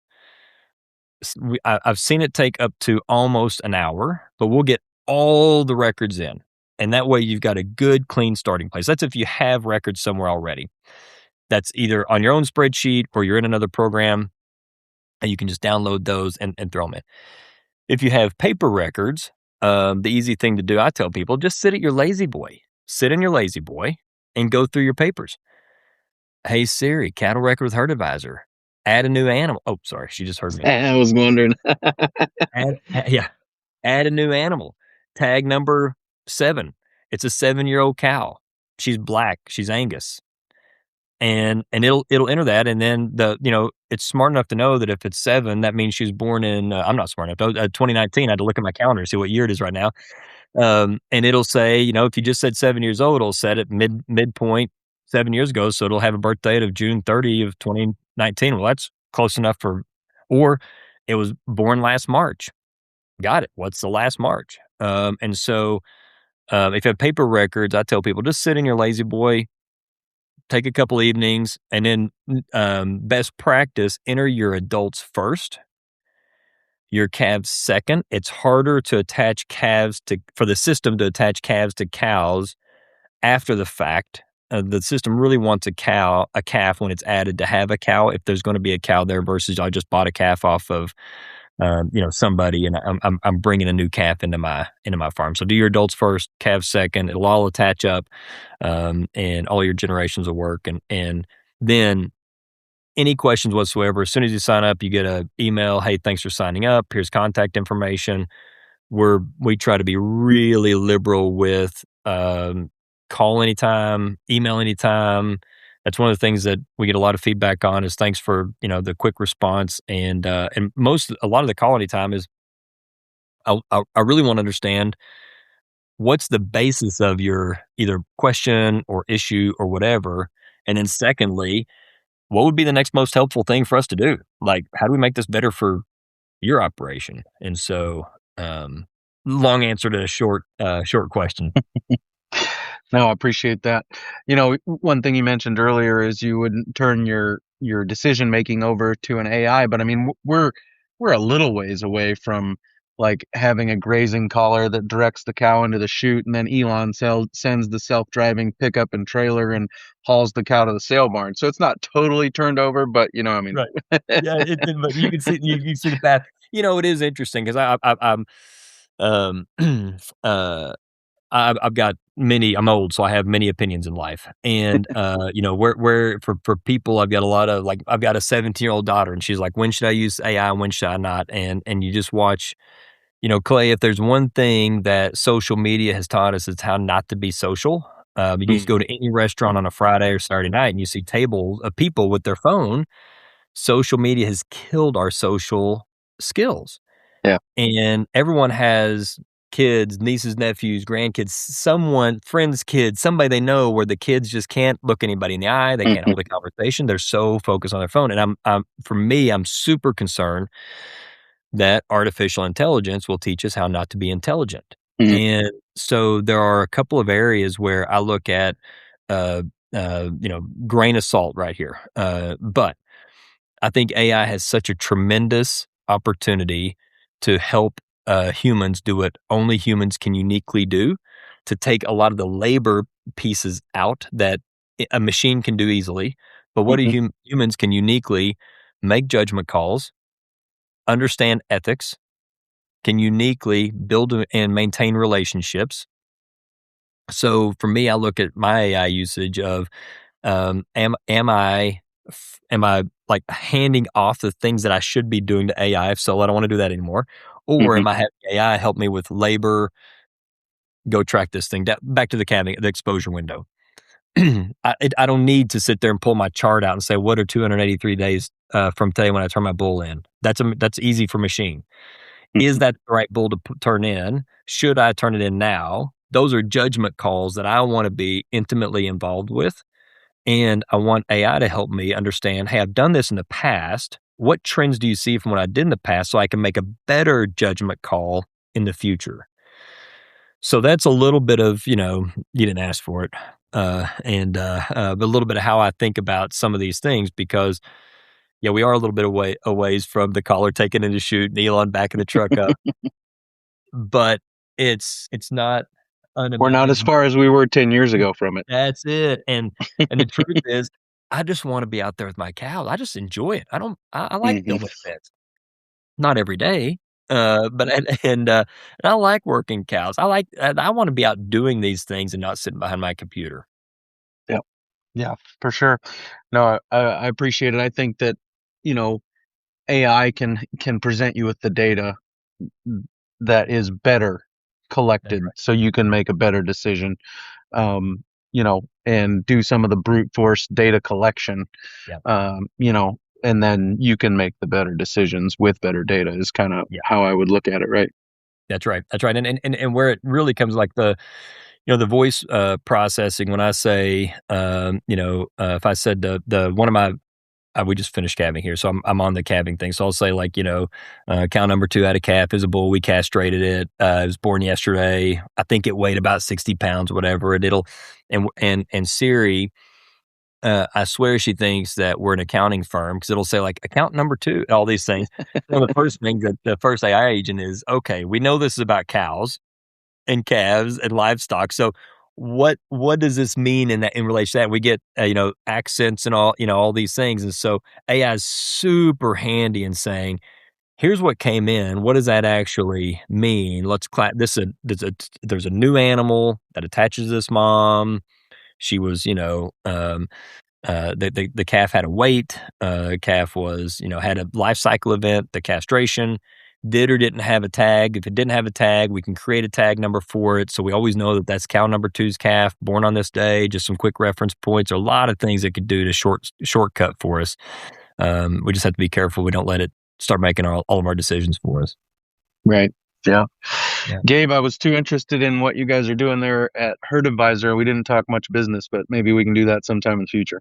B: I've seen it take up to almost an hour, but we'll get all the records in. And that way you've got a good, clean starting place. That's if you have records somewhere already. That's either on your own spreadsheet or you're in another program, and you can just download those and throw them in. If you have paper records, the easy thing to do, I tell people, just sit at your lazy boy. Sit in your lazy boy and go through your papers. Hey, Siri, cattle record with herd advisor. Add a new animal. Oh, sorry, she just heard me.
D: I was wondering.
B: Add a new animal. Tag number 7. It's a 7-year-old cow. She's black. She's Angus. And it'll enter that, and then it's smart enough to know that if it's 7, that means she was born in. I'm not smart enough. 2019. I had to look at my calendar to see what year it is right now. And it'll say, if you just said 7 years old, it'll set it midpoint 7 years ago, so it'll have a birth date of June 30 of 2019. Well, that's close enough or it was born last March. Got it. What's the last March? And so if you have paper records, I tell people just sit in your lazy boy, take a couple evenings, and then best practice, enter your adults first, your calves second. It's harder to attach calves for the system to attach calves to cows after the fact. The system really wants a calf when it's added to have a cow, if there's going to be a cow there, versus I just bought a calf off of somebody, and I'm bringing a new calf into my farm. So do your adults first, calves second. It'll all attach up, and all your generations will work. And then any questions whatsoever, as soon as you sign up, you get an email. Hey, thanks for signing up. Here's contact information. We try to be really liberal with call anytime, email anytime. That's one of the things that we get a lot of feedback on is thanks for, the quick response. And a lot of the call anytime is I really want to understand what's the basis of your either question or issue or whatever. And then secondly, what would be the next most helpful thing for us to do? Like, how do we make this better for your operation? And so, long answer to a short question.
A: No, I appreciate that. One thing you mentioned earlier is you wouldn't turn your decision making over to an AI, but I mean, we're a little ways away from like having a grazing collar that directs the cow into the chute, and then Elon sends the self-driving pickup and trailer and hauls the cow to the sale barn. So it's not totally turned over, but I mean,
B: right? Yeah, but you can see the path. It is interesting because I've got many. I'm old, so I have many opinions in life. And where for people, I've got a lot of I've got a 17-year-old daughter, and she's like, when should I use AI and when should I not? And you just watch, Clay. If there's one thing that social media has taught us, it's how not to be social. You just go to any restaurant on a Friday or Saturday night, and you see tables of people with their phone. Social media has killed our social skills.
D: Yeah,
B: and everyone has kids, nieces, nephews, grandkids, friends' kids, somebody they know where the kids just can't look anybody in the eye. They can't hold a conversation. They're so focused on their phone. And I'm super concerned that artificial intelligence will teach us how not to be intelligent. And so there are a couple of areas where I look at, grain of salt right here. But I think AI has such a tremendous opportunity to help humans do what only humans can uniquely do, to take a lot of the labor pieces out that a machine can do easily. But what do humans can uniquely make judgment calls, understand ethics, can uniquely build and maintain relationships. So for me, I look at my AI usage of am I like handing off the things that I should be doing to AI? If so, I don't want to do that anymore. Or am I having AI help me with labor? Go track this thing back to the calving, the exposure window. I don't need to sit there and pull my chart out and say, what are 283 days from today when I turn my bull in? That's easy for machine. Is that the right bull to turn in? Should I turn it in now? Those are judgment calls that I want to be intimately involved with. And I want AI to help me understand, hey, I've done this in the past. What trends do you see from what I did in the past so I can make a better judgment call in the future? So that's a little bit of, you didn't ask for it. But a little bit of how I think about some of these things, because we are a little bit a ways from the collar taken in to shoot, Elon backing the truck up. But it's not
D: We're not as far as we were 10 years ago from it.
B: That's it. And the truth is, I just want to be out there with my cows. I just enjoy it. I like building a fence. Not every day. But I like working cows. I want to be out doing these things and not sitting behind my computer.
D: Yeah, for sure. No, I appreciate it. I think that, AI can present you with the data that is better collected, so you can make a better decision, and do some of the brute force data collection, and then you can make the better decisions with better data is kind of how I would look at it, right?
B: That's right. And where it really comes like the voice processing, when I say, if I said the one of my, we just finished calving here, so I'm on the calving thing. So I'll say cow number 2 had a calf, is a bull. We castrated it. It was born yesterday. I think it weighed about 60 pounds, whatever. And Siri, I swear she thinks that we're an accounting firm, because it'll say account number 2, all these things. One of the first things that the first AI agent is, okay, we know this is about cows and calves and livestock. So what does this mean in relation to that? We get accents and all these things, and so AI is super handy in saying, here's what came in. What does that actually mean? Let's there's a new animal that attaches this mom. She was the calf had a weight. Calf was had a life cycle event, the castration. Did or didn't have a tag. If it didn't have a tag, we can create a tag number for it. So we always know that that's cow number 2's calf, born on this day. Just some quick reference points. A lot of things it could do to shortcut for us. We just have to be careful we don't let it start making all of our decisions for us.
D: Right. Yeah. Gabe, I was too interested in what you guys are doing there at Herd Advisor. We didn't talk much business, but maybe we can do that sometime in the future.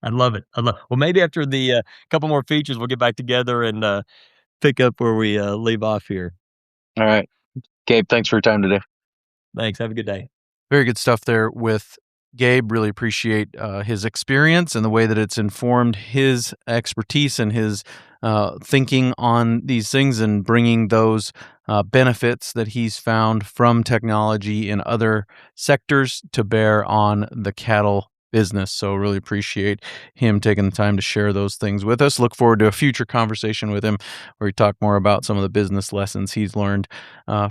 B: I'd love it. Well, maybe after the couple more features, we'll get back together and pick up where we leave off here.
D: All right. Gabe, thanks for your time today.
B: Thanks. Have a good day.
A: Very good stuff there with Gabe. Really appreciate his experience and the way that it's informed his expertise and his thinking on these things, and bringing those benefits that he's found from technology in other sectors to bear on the cattle business. So really appreciate him taking the time to share those things with us. Look forward to a future conversation with him where we talk more about some of the business lessons he's learned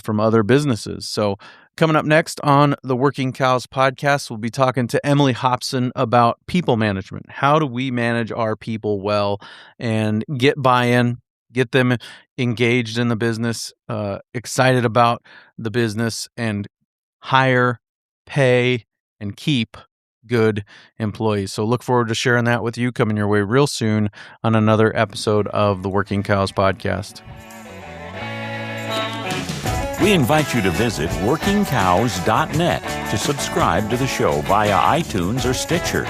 A: from other businesses. So coming up next on the Working Cows podcast, we'll be talking to Emily Hobson about people management. How do we manage our people well and get buy-in, get them engaged in the business, excited about the business, and hire, pay, and keep good employees. So look forward to sharing that with you, coming your way real soon on another episode of the Working Cows podcast.
C: We invite you to visit workingcows.net to subscribe to the show via iTunes or Stitcher.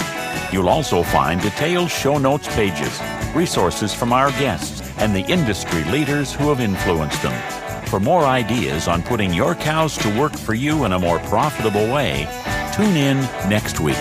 C: You'll also find detailed show notes pages, resources from our guests, and the industry leaders who have influenced them. For more ideas on putting your cows to work for you in a more profitable way, tune in next week.